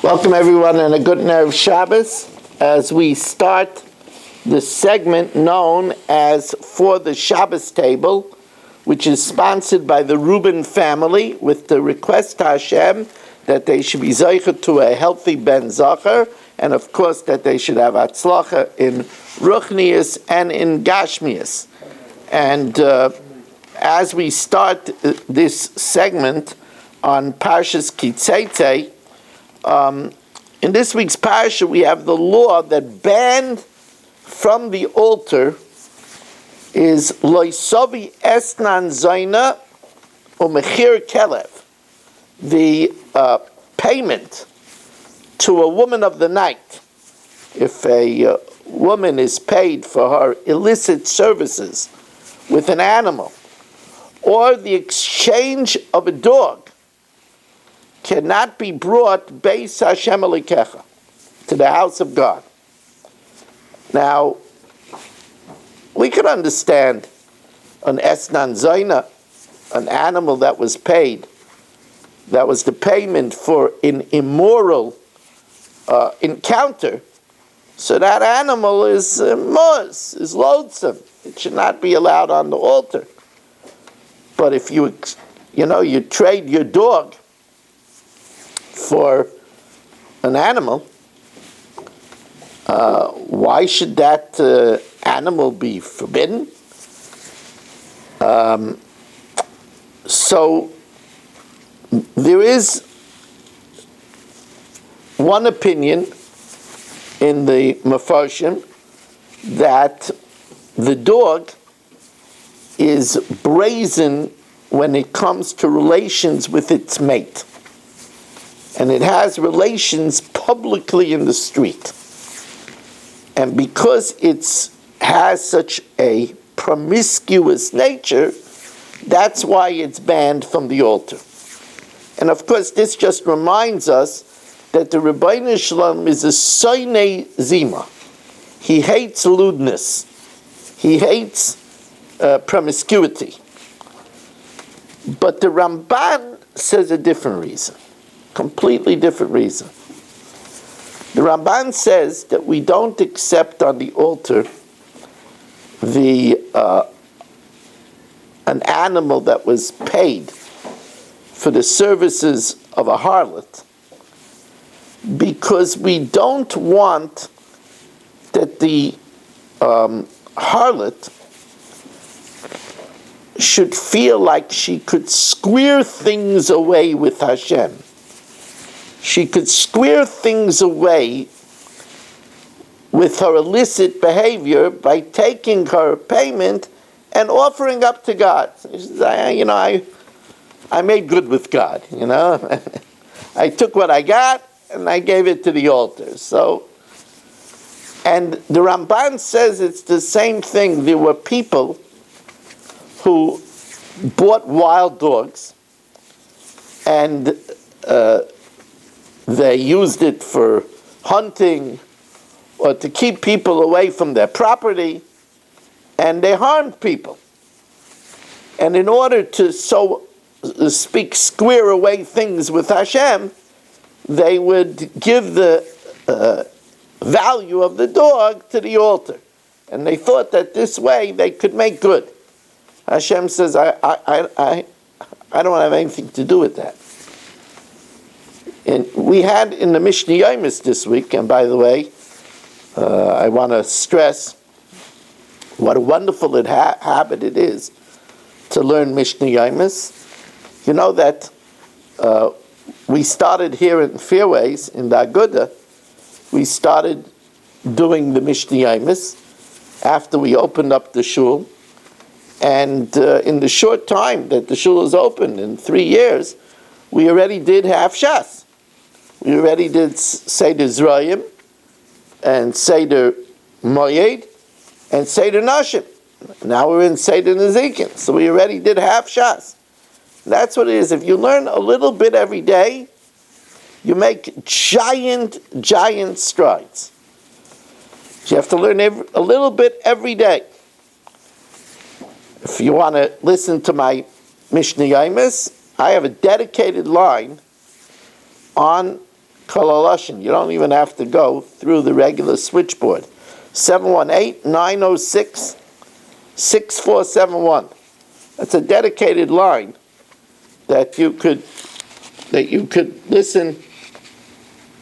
Welcome everyone and a good Erev Shabbos as we start the segment known as For the Shabbos Table, which is sponsored by the Reuben family with the request to Hashem that they should be zeicher to a healthy Ben Zachar, and of course that they should have Atzlacha in Ruchnius and in Gashmius. And as we start this segment on Parshas Tzaitzay, in this week's parsha, we have the law that banned from the altar is loisovi esnan zaina umechir kelev, the payment to a woman of the night. If a woman is paid for her illicit services with an animal, or the exchange of a dog, cannot be brought Beis Hashem Elikecha, to the house of God. Now, we could understand an Esnan Zaina, an animal that was paid, that was the payment for an immoral encounter, so that animal is muz, is loathsome. It should not be allowed on the altar. But if you trade your dog for an animal, why should that animal be forbidden? So there is one opinion in the Mefarshim that the dog is brazen when it comes to relations with its mate. And it has relations publicly in the street. And because it has such a promiscuous nature, that's why it's banned from the altar. And of course, this just reminds us that the Rebbeinu Shalom is a soinei zima. He hates lewdness. He hates promiscuity. But the Ramban says a different reason. Completely different reason. The Ramban says that we don't accept on the altar an animal that was paid for the services of a harlot, because we don't want that the harlot should feel like she could square things away with Hashem. She could square things away with her illicit behavior by taking her payment and offering up to God. She says, I made good with God, I took what I got and I gave it to the altar. So, and the Ramban says it's the same thing. There were people who bought wild dogs and they used it for hunting or to keep people away from their property, and they harmed people. And in order to, so to speak, square away things with Hashem, they would give the value of the dog to the altar. And they thought that this way they could make good. Hashem says, I don't have anything to do with that. And we had in the Mishnah Yomis this week, and by the way, I want to stress what a wonderful habit it is to learn Mishnah Yomis. You know that we started here in Fairways, in the Aguda, we started doing the Mishnah Yomis after we opened up the shul. And in the short time that the shul is open, in 3 years, we already did half Shas. We already did Seder Zrayim, and Seder Moyed, and Seder Nashim. Now we're in Seder Nezikin, so we already did half Shas. That's what it is. If you learn a little bit every day, you make giant, giant strides. You have to learn a little bit every day. If you want to listen to my Mishnah Yomis, I have a dedicated line on Kol you don't even have to go through the regular switchboard. 718-906-6471. That's a dedicated line that you could listen.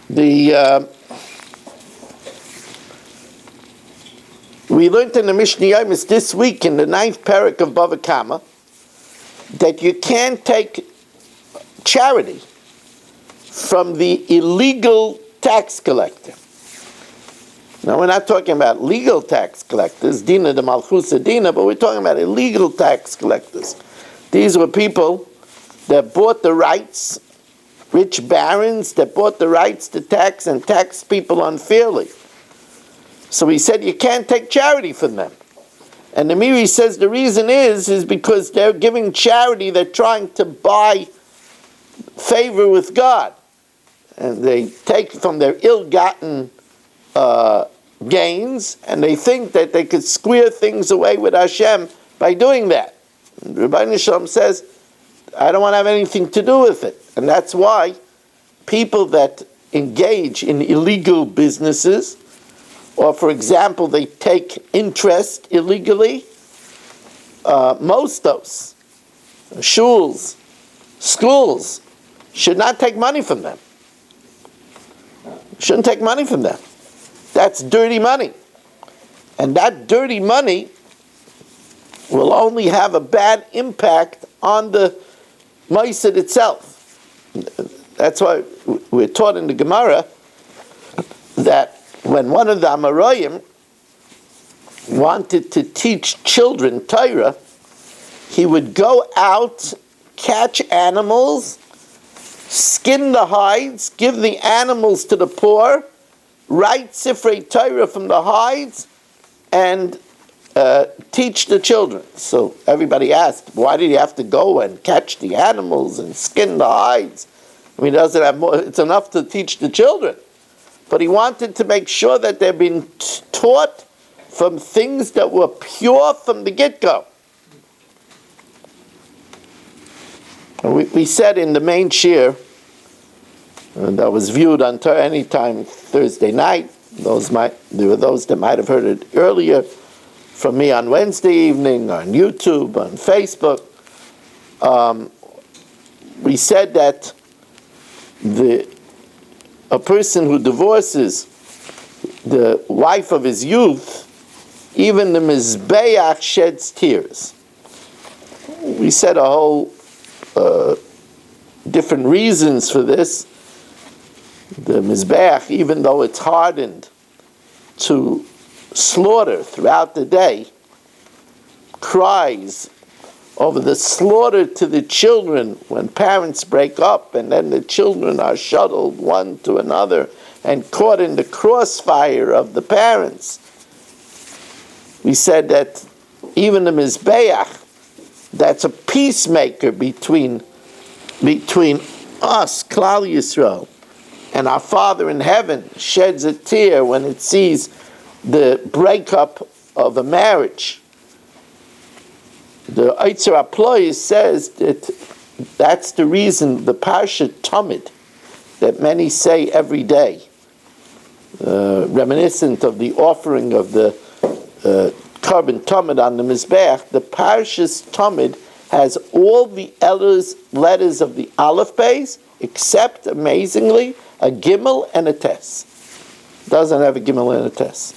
We learned in the Mishnah Yomis this week in the 9th parak of Bava Kama that you can't take charity from the illegal tax collector. Now, we're not talking about legal tax collectors, Dina de Malchusa Dina, but we're talking about illegal tax collectors. These were people that bought the rights, rich barons that bought the rights to tax and tax people unfairly. So he said you can't take charity from them. And the Miri says the reason is because they're giving charity, they're trying to buy favor with God. And they take from their ill-gotten gains, and they think that they could square things away with Hashem by doing that. And Rabbi Nisham says, I don't want to have anything to do with it. And that's why people that engage in illegal businesses, or for example, they take interest illegally, mostos, shuls, schools, should not take money from them. Shouldn't take money from them. That's dirty money. And that dirty money will only have a bad impact on the Moised itself. That's why we're taught in the Gemara that when one of the Amoraim wanted to teach children Torah, he would go out, catch animals, skin the hides, give the animals to the poor, write Sifrei Torah from the hides, and teach the children. So everybody asked, why did he have to go and catch the animals and skin the hides? I mean, he doesn't have more, it's enough to teach the children. But he wanted to make sure that they're being taught from things that were pure from the get-go. We said in the main shir, that was viewed on any time Thursday night. There were those that might have heard it earlier from me on Wednesday evening, on YouTube, on Facebook. We said that a person who divorces the wife of his youth, even the Mizbeach sheds tears. We said a whole different reasons for this. The Mizbeach, even though it's hardened to slaughter throughout the day, cries over the slaughter to the children when parents break up and then the children are shuttled one to another and caught in the crossfire of the parents. We said that even the Mizbeach, that's a peacemaker between us, Klal Yisrael, and our Father in heaven, sheds a tear when it sees the breakup of a marriage. The Eitzer Aploy says that that's the reason the Parsha Tamid that many say every day, reminiscent of the offering of the carbon Tamid on the Mizbeach. The Parshas Tamid has all the letters of the Aleph Beis, except, amazingly, a Gimel and a Tes. Doesn't have a Gimel and a Tes.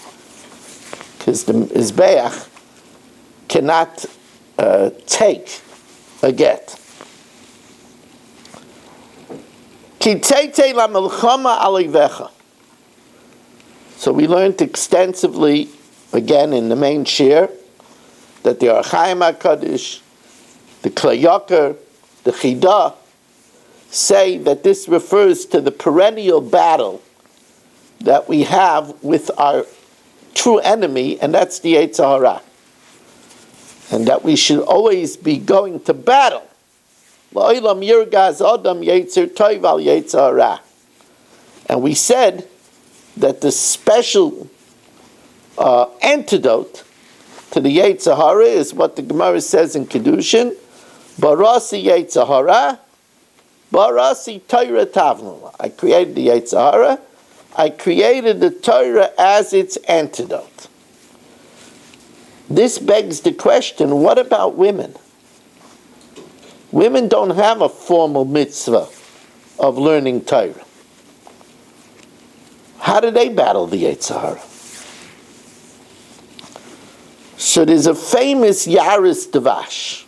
Because the Mizbeach cannot take a get. Ki tzeitzay lamilchama alivecha. So we learned extensively, again in the main shir, that the Archaim HaKadosh, the Klayakar, the Chidah, say that this refers to the perennial battle that we have with our true enemy, and that's the Yetzer Hara. And that we should always be going to battle. La'olam yirgaz adam yetzer tov al yetzer hara. And we said that the special antidote to the Yetzer Hara is what the Gemara says in Kedushin, Barasi Yetzer Hara Barasi Torah Tavnula. I created the Yetzer Hara. I created the Torah as its antidote. This begs the question, what about women? Women don't have a formal mitzvah of learning Torah. How do they battle the Yetzer Hara? So there's a famous Yaris Devash.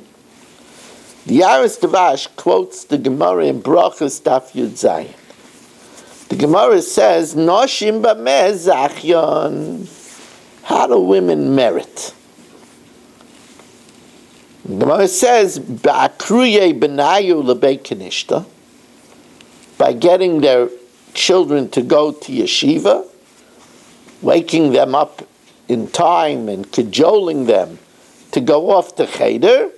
The Yaris Devash quotes the Gemara in Brachos Daf Yud Zayin. The Gemara says, Noshim b'meh zachyon. How do women merit? The Gemara says, Ba'akruye benayu lebei kenishta, by getting their children to go to yeshiva, waking them up in time and cajoling them to go off to cheder,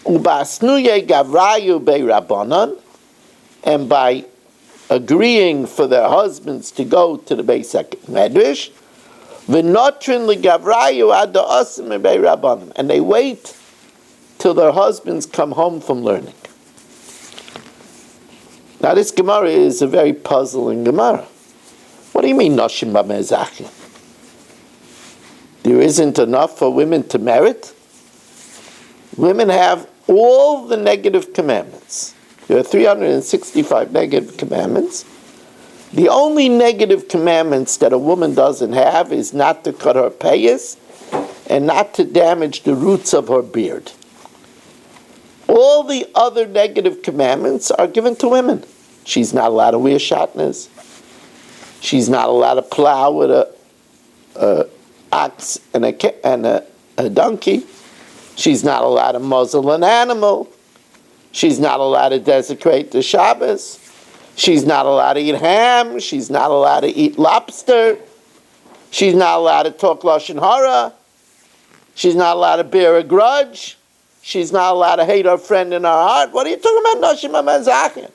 ubasnuye gavrayu be'rabanan, and by agreeing for their husbands to go to the Beis Medrash, v'notrin legavrayu ad da'asim be'rabanan, and they wait till their husbands come home from learning. Now this Gemara is a very puzzling Gemara. What do you mean, Noshim b'meh zachyon? There isn't enough for women to merit? Women have all the negative commandments. There are 365 negative commandments. The only negative commandments that a woman doesn't have is not to cut her payas and not to damage the roots of her beard. All the other negative commandments are given to women. She's not allowed to wear shatnez. She's not allowed to plow with a ox and a donkey. She's not allowed to muzzle an animal. She's not allowed to desecrate the Shabbos. She's not allowed to eat ham. She's not allowed to eat lobster. She's not allowed to talk Lashon Hara. She's not allowed to bear a grudge. She's not allowed to hate her friend in her heart. What are you talking about? Noshim b'meh zachyon.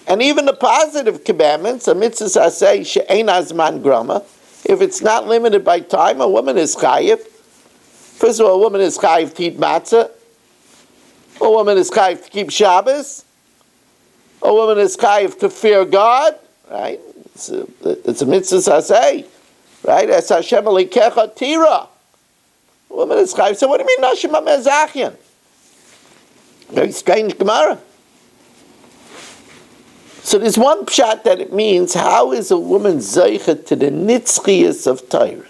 And even the positive commandments, a mitzvah say she'ein hazman grama, if it's not limited by time, a woman is chayiv. First of all, a woman is chayiv to eat matzah. A woman is chayiv to keep Shabbos. A woman is chayiv to fear God. Right? It's a mitzvah say. Right? Es Hashem Elokecha tira. A woman is chayiv. So what do you mean, Noshim b'meh zachyon? Very strange Gemara. So there's one pshat that it means, how is a woman zeicha to the nitzchias of Torah?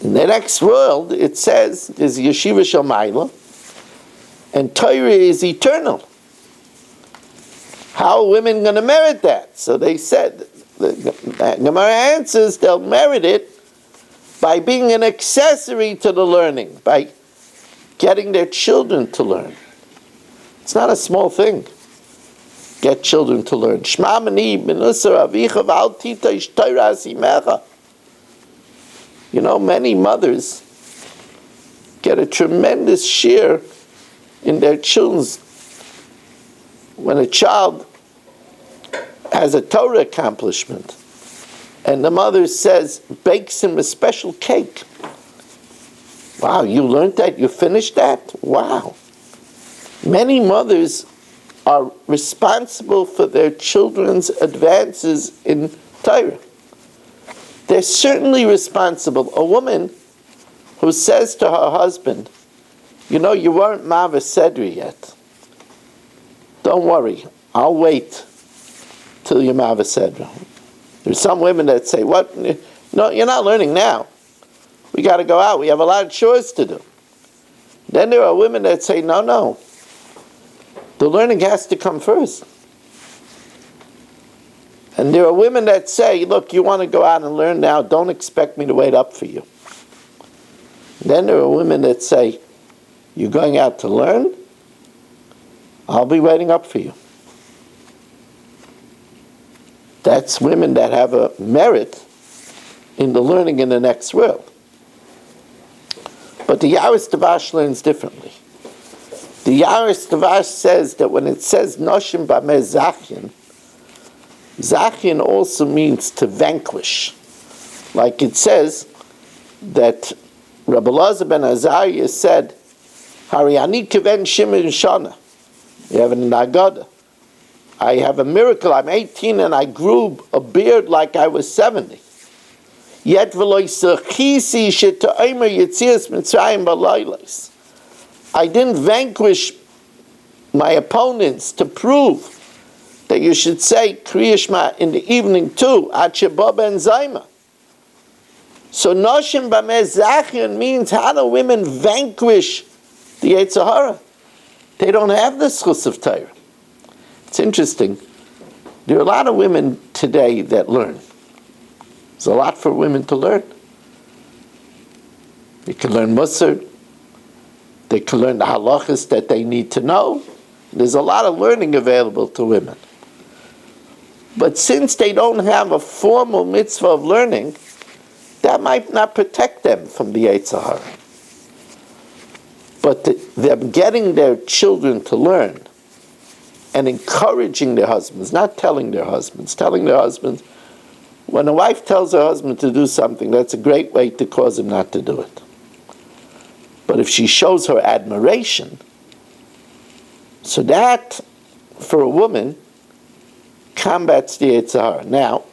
In the next world, it says, there's yeshiva shamayla, and Torah is eternal. How are women going to merit that? So they said, the Gemara answers, they'll merit it by being an accessory to the learning, by getting their children to learn. It's not a small thing. Get children to learn. Shma mani b'nusar avicha v'al titaish Torah asimecha. You know, many mothers get a tremendous share in their children's. When a child has a Torah accomplishment, and the mother says, bakes him a special cake. Wow, you learned that? You finished that? Wow. Many mothers are responsible for their children's advances in Torah. They're certainly responsible. A woman who says to her husband, you know, you weren't Mava Sedri yet. Don't worry, I'll wait till you're Mava Sedri. There's some women that say, what? No, you're not learning now. We got to go out. We have a lot of chores to do. Then there are women that say, no. The learning has to come first. And there are women that say, look, you want to go out and learn now, don't expect me to wait up for you. Then there are women that say, you're going out to learn? I'll be waiting up for you. That's women that have a merit in the learning in the next world. But the Yaris Devash learns differently. The Yaris Devash says that when it says Noshim b'meh zachyon, zachyon also means to vanquish. Like it says that Rabbi Elazar ben Azariah said, Hari ani kiven Shimon Shana. You have it in Agada. I have a miracle. I'm 18 and I grew a beard like I was 70. Yet I didn't vanquish my opponents to prove that you should say Kriya Shema in the evening too, Acheba ben Zayma. So Noshim Bameh Zachion means how do women vanquish the Yetzer Hara? They don't have the schus of Torah. It's interesting. There are a lot of women today that learn. There's a lot for women to learn. They can learn Musar. They can learn the halachas that they need to know. There's a lot of learning available to women. But since they don't have a formal mitzvah of learning, that might not protect them from the Yetzer Hara. But them getting their children to learn and encouraging their husbands, not telling their husbands, when a wife tells her husband to do something, that's a great way to cause him not to do it. But if she shows her admiration, so that, for a woman, combats the Yetzer Hara. Now,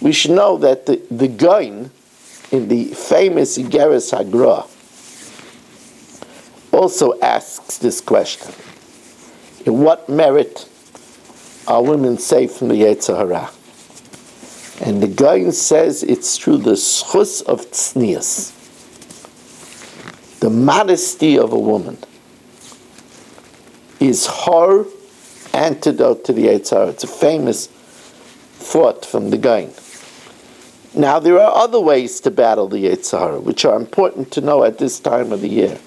we should know that the Goin, in the famous Igeres Hagra, also asks this question. In what merit are women safe from the Yetzer Hara? And the Goin says it's through the schus of tznius, the modesty of a woman, is her antidote to the Yetzer Hara. It's a famous thought from the Goin. Now, there are other ways to battle the Yetzer Hara, which are important to know at this time of the year.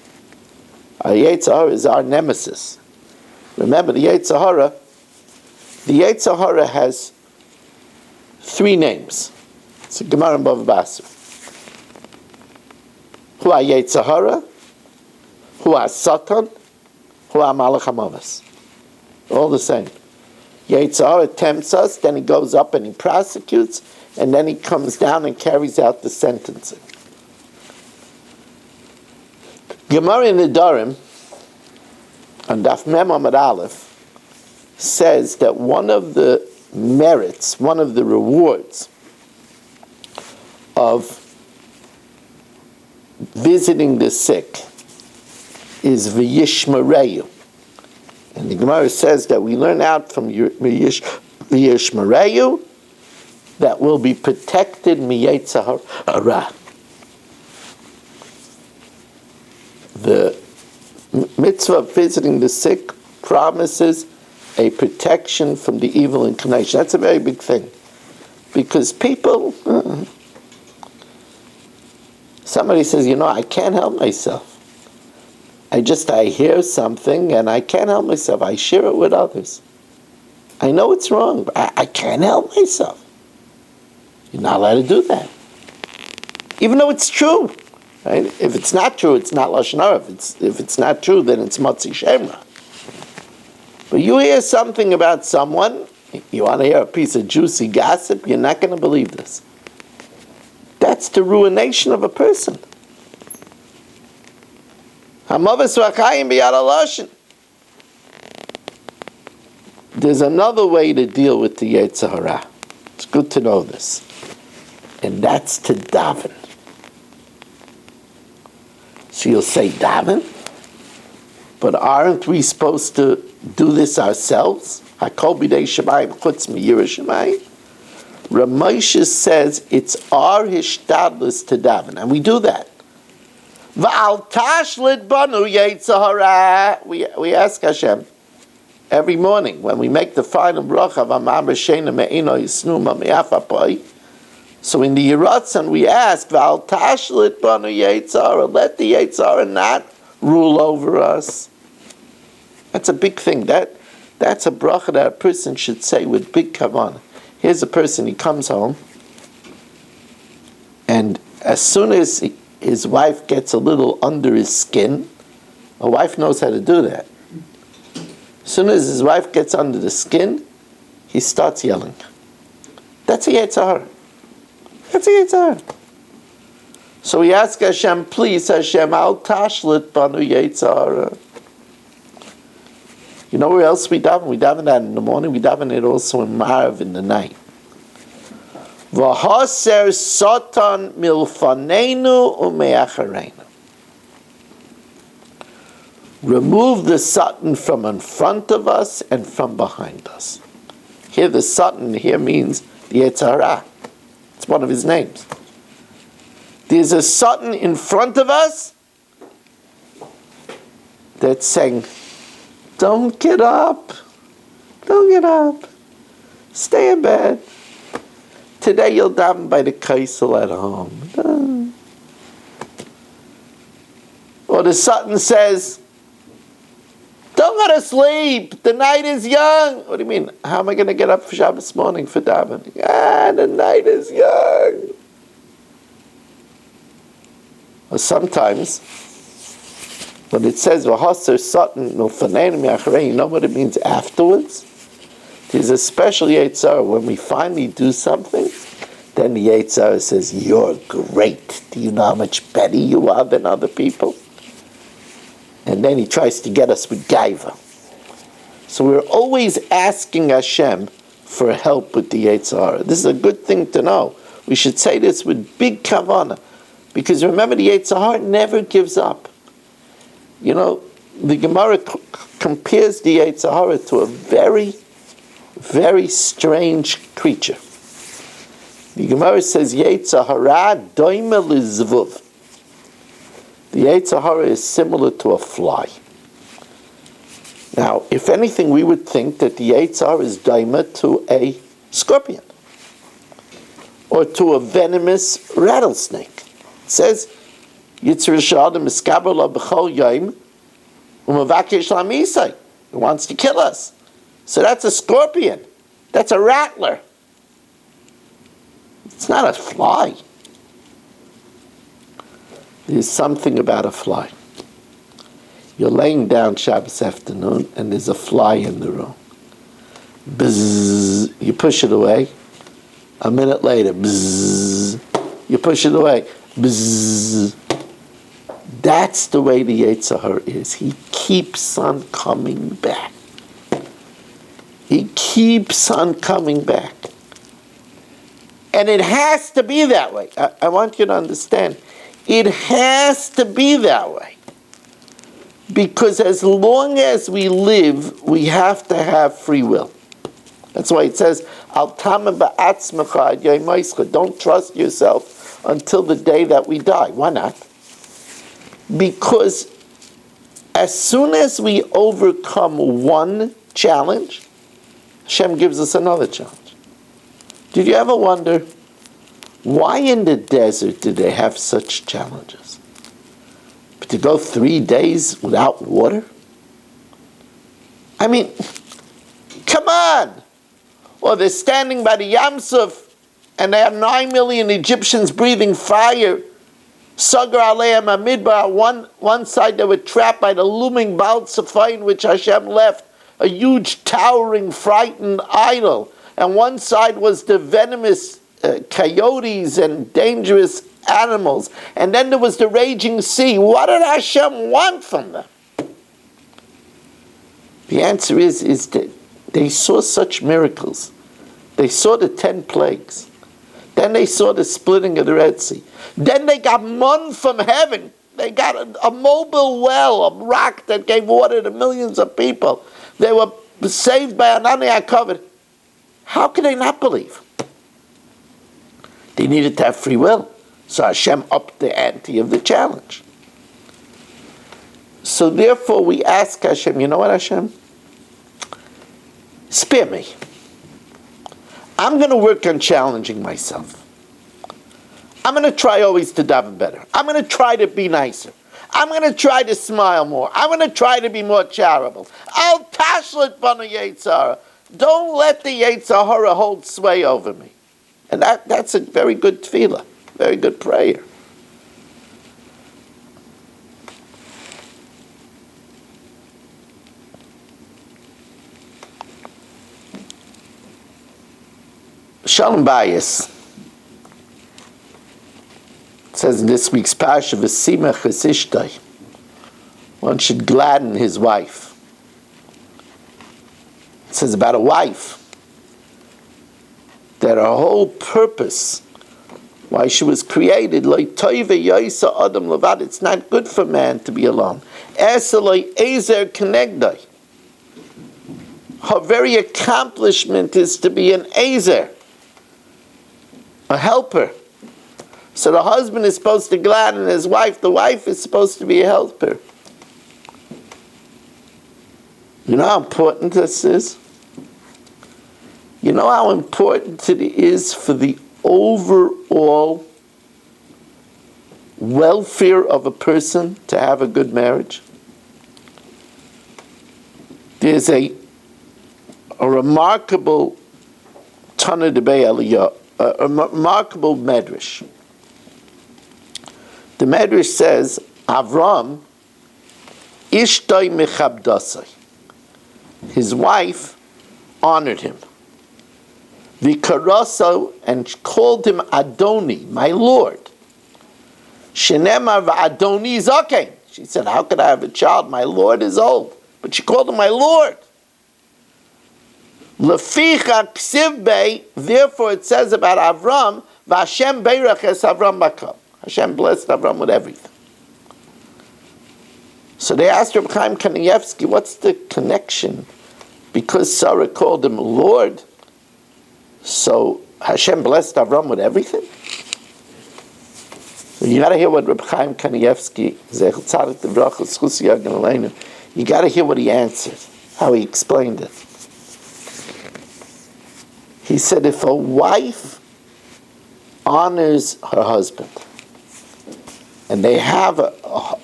Our Yetzer Hara is our nemesis. Remember, the Yetzer Hara has 3 names. It's a Gemara in Bava Basra. Hu ha-Yetzer Hara, Hu ha-Satan, Hu ha-Malach HaMavos. All the same. Yetzer Hara tempts us, then he goes up and he prosecutes, and then he comes down and carries out the sentencing. Gemara in Nedarim, on Daf Mem Amud Aleph, says that one of the merits, one of the rewards of visiting the sick is v'yishmereyu. And the Gemara says that we learn out from v'yishmereyu that will be protected miyetzer hara. The mitzvah of visiting the sick promises a protection from the evil inclination. That's a very big thing. Because people, somebody says, I can't help myself. I hear something and I can't help myself. I share it with others. I know it's wrong, but I can't help myself. You're not allowed to do that. Even though it's true. Right? If it's not true, it's not Lashon Hara. If it's not true, then it's Motzi Shemra. But you hear something about someone, you want to hear a piece of juicy gossip, you're not going to believe this. That's the ruination of a person. Hamavos v'achayim b'yad halashon. There's another way to deal with the Yetzer Hara. It's good to know this. And that's to daven. So you'll say daven? But aren't we supposed to do this ourselves? Hakol b'dei Shemayim chutz miyira Shemayim. Ramosha says it's our hishtadlus to daven, and we do that. V'al tashlit banu Yetzer Hara. We ask Hashem every morning when we make the final bracha v'amar b'sheina me'ino yisnu ma'mi'afapai. So in the Yiratzon we ask, V'al tashlit banu Yetzer Hara, let the Yetzer Hara not rule over us. That's a big thing. That's a bracha that a person should say with big kavanah. Here's a person, he comes home, and as soon as his wife gets a little under his skin, a wife knows how to do that. As soon as his wife gets under the skin, he starts yelling. That's a Yetzer Hara. That's a Yetzer Hara. So we ask Hashem, please, Hashem, al tashlit banu Yetzer Hara. You know where else we daven? We daven that in the morning. We daven it also in Marav in the night. V'haser satan milfanenu umeachareinu. Remove the Satan from in front of us and from behind us. Here the Satan here means the Yetzer Hara. It's one of his names. There's a Satan in front of us that's saying, don't get up. Don't get up. Stay in bed. Today you'll daven by the kaisel at home. Or the Satan says, don't go to sleep. The night is young. What do you mean? How am I going to get up for Shabbos morning for davening? The night is young. Or sometimes, when it says, "V'haser satan milfaneinu me'achareinu," you know what it means afterwards? There's a special Yetzer Hara. When we finally do something, then the Yetzer Hara says, you're great. Do you know how much better you are than other people? And then he tries to get us with gaiva. So we're always asking Hashem for help with the Yetzer Hara. This is a good thing to know. We should say this with big kavanah. Because remember, the Yetzer Hara never gives up. You know, the Gemara compares the Yetzer Hara to a very, very strange creature. The Gemara says, Yetzer Hara doime lizvuv. The Yetzer Hara is similar to a fly. Now, if anything, we would think that the Yetzer Hara is daima to a scorpion or to a venomous rattlesnake. It says, Yitzir Shadam Iskabala B'chol Yom Umavakesh Lamisai. He wants to kill us. So that's a scorpion. That's a rattler. It's not a fly. There's something about a fly. You're laying down Shabbos afternoon and there's a fly in the room. Bzzz. You push it away. A minute later, bzzz. You push it away. Bzzz. That's the way the Yetzer Hara is. He keeps on coming back. He keeps on coming back. And it has to be that way. I want you to understand. It has to be that way. Because as long as we live, we have to have free will. That's why it says, Al tama ba'atzmecha ad yom moischa. Don't trust yourself until the day that we die. Why not? Because as soon as we overcome one challenge, Hashem gives us another challenge. Did you ever wonder, why in the desert did they have such challenges? But to go 3 days without water? I mean, come on! Or they're standing by the Yam Suf and they have 9 million Egyptians breathing fire. Sagar Aleim Amidbar, one side they were trapped by the looming Baal Tzefayin which Hashem left, a huge, towering, frightened idol. And one side was the venomous coyotes and dangerous animals. And then there was the raging sea. What did Hashem want from them? The answer is that they saw such miracles. They saw the 10 plagues. Then they saw the splitting of the Red Sea. Then they got mun from heaven. They got a mobile well, a rock that gave water to millions of people. They were saved by Anani HaKavod. How could they not believe? They needed to have free will. So Hashem upped the ante of the challenge. So therefore we ask Hashem, you know what, Hashem? Spare me. I'm going to work on challenging myself. I'm going to try always to daven better. I'm going to try to be nicer. I'm going to try to smile more. I'm going to try to be more charitable. Al tashlit bana Yetzer Hara. Don't let the Yetzer Hara hold sway over me. And that's a very good tefillah, very good prayer. Shalom Bayis says in this week's Parsha, V'simach es ishtay. One should gladden his wife. says about a wife that her whole purpose, why she was created, it's not good for man to be alone. Her very accomplishment is to be an ezer, a helper. So the husband is supposed to gladden his wife, the wife is supposed to be a helper. You know how important this is? You know how important it is for the overall welfare of a person to have a good marriage? There's a remarkable Tana Debei Aliyah, a remarkable medrash. The medrash says, Avram, Ishtoi mechabdasai. His wife honored him. Vikaraso, and called him Adoni, my Lord. Shenemar v'Adoni zaken. She said, how could I have a child? My Lord is old. But she called him my Lord. Leficha ksivbei, therefore it says about Avram, v'Hashem beirach es Avram bakam. Hashem blessed Avram with everything. So they asked Reb Chaim Kanievsky, what's the connection? Because Sarah called him Lord, so Hashem blessed Avram with everything? So you got to hear what Reb Chaim Kanievsky, you got to hear what he answered, how he explained it. He said, if a wife honors her husband, and they have a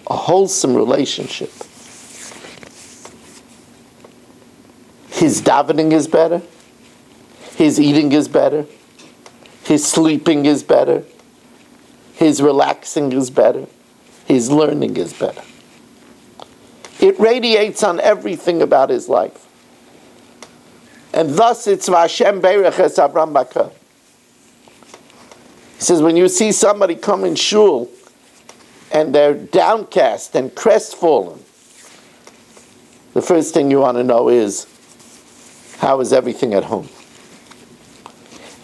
wholesome relationship, his davening is better, his eating is better, his sleeping is better, his relaxing is better, his learning is better. It radiates on everything about his life. And thus it's Vashem Beirach Es Avram Baka. He says, when you see somebody come in shul and they're downcast and crestfallen, the first thing you want to know is, how is everything at home?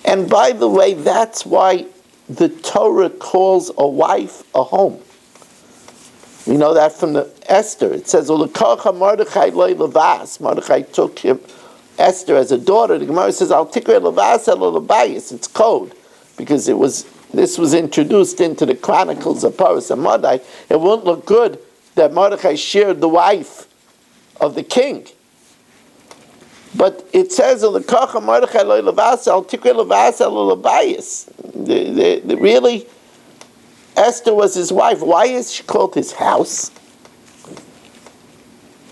And by the way, that's why the Torah calls a wife a home. We know that from the Esther. It says, Mordechai took him, Esther as a daughter. The Gemara says, Al tikre levas el lebayis. It's code, because this was introduced into the Chronicles of Paras and Mordechai. It wouldn't look good that Mordechai shared the wife of the king. But it says, really, Esther was his wife. Why is she called his house?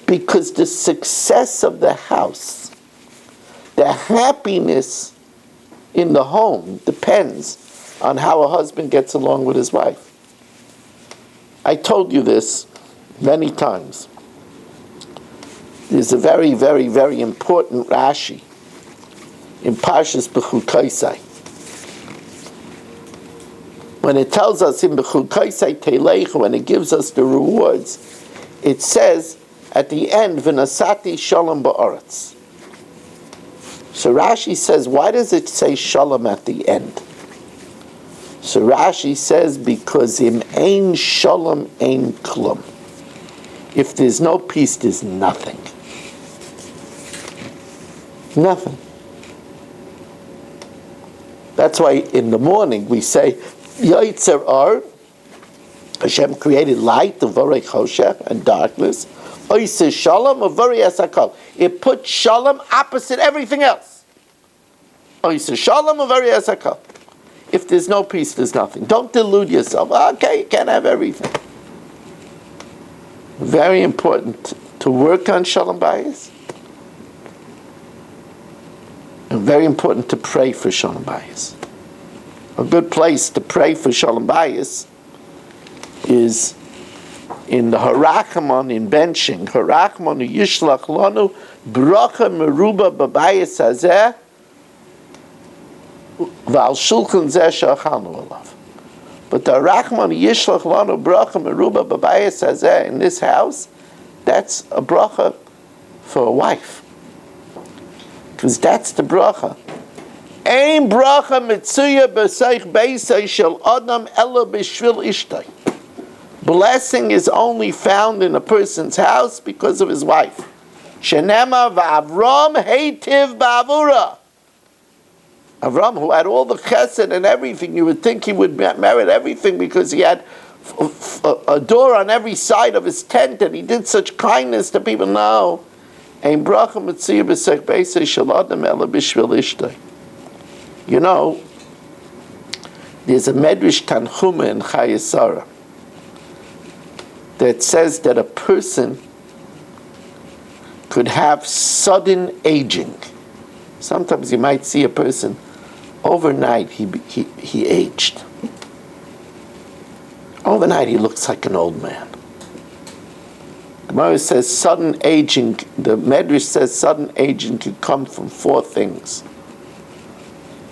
Because the success of the house, the happiness in the home, depends on how a husband gets along with his wife. I told you this many times. There's a very, very, very important Rashi in Parshas B'chukoisai. When it tells us in B'chukoisai Teilechu, when it gives us the rewards, it says at the end, V'nasati shalom ba'aretz. So Rashi says, why does it say shalom at the end? So Rashi says, because im ein shalom ein klum. If there's no peace, there's nothing. Nothing. That's why in the morning we say, Yotzer Or, Hashem created light, Uvarei Choshech, and darkness. Oiseh Shalom, Uvarei Esakol. It puts Shalom opposite everything else. Oiseh Shalom, Uvarei Esakol. If there's no peace, there's nothing. Don't delude yourself. Okay, you can't have everything. Very important to work on Shalom Bayis. And very important to pray for Shalom Bayis. A good place to pray for Shalom Bayis is in the Harachmon in benching. Harachmon yishlach lanu bracha meruba b'bayis hazeh v'al shulchan zeh she'achalnu alav. But the Harachmon yishlach lanu bracha meruba b'bayis hazeh, in this house, that's a bracha for a wife. Because that's the bracha. Ein bracha mitzuya b'seich beisay shel adam ela b'shvil ishtay. Blessing is only found in a person's house because of his wife. Shenema v'Avram heitiv ba'avura. Avram, who had all the chesed and everything, you would think he would merit everything because he had a door on every side of his tent and he did such kindness to people. No. Ein bracha mitzuya b'seich beisay shel adam ela b'shvil ishtay. You know, there's a Medrash Tanchuma in Chayesara that says that a person could have sudden aging. Sometimes you might see a person overnight he aged. Overnight he looks like an old man. The Gemara says sudden aging. The Medrash says sudden aging could come from four things: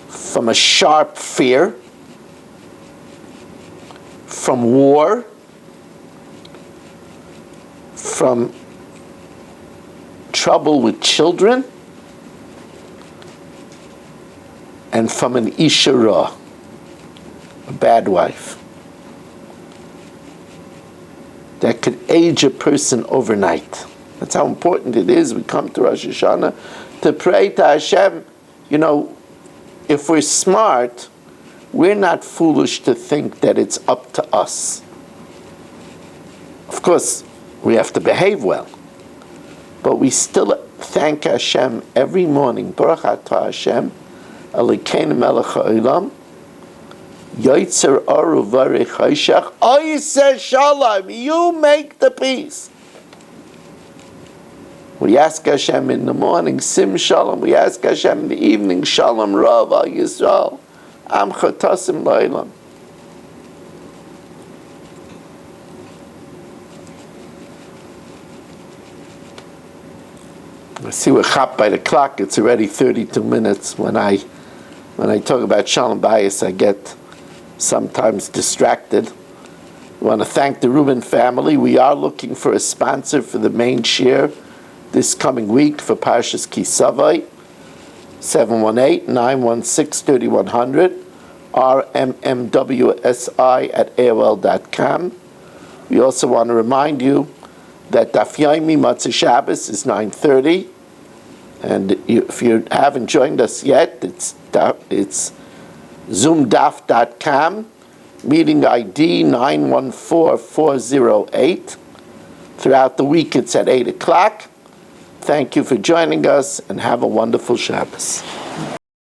from a sharp fear, from war, from trouble with children, and from an isha ra, a bad wife. That could age a person overnight. That's how important it is. We come to Rosh Hashanah to pray to Hashem. You know, if we're smart, we're not foolish to think that it's up to us. Of course, we have to behave well. But we still thank Hashem every morning. Baruch atah Hashem, Elokeinu melech ha'olam, Yotzer Oru Varech Hoshech, Oyser Shalom, you make the peace. We ask Hashem in the morning, Sim Shalom. We ask Hashem in the evening, Shalom Rav al Yisrael, Am Chotasim La'ilam. I see we're chap by the clock. It's already 32 minutes. When I talk about Shalom Bayis, I get sometimes distracted. I want to thank the Rubin family. We are looking for a sponsor for the main shir this coming week for Parshas Kisavai. 718-916-3100, rmmwsi@aol.com. We also want to remind you that Daf Yomi Matzah Shabbos is 9:30, and if you haven't joined us yet, it's zoomdaf.com, meeting ID 914408. Throughout the week, it's at 8 o'clock. Thank you for joining us, and have a wonderful Shabbos.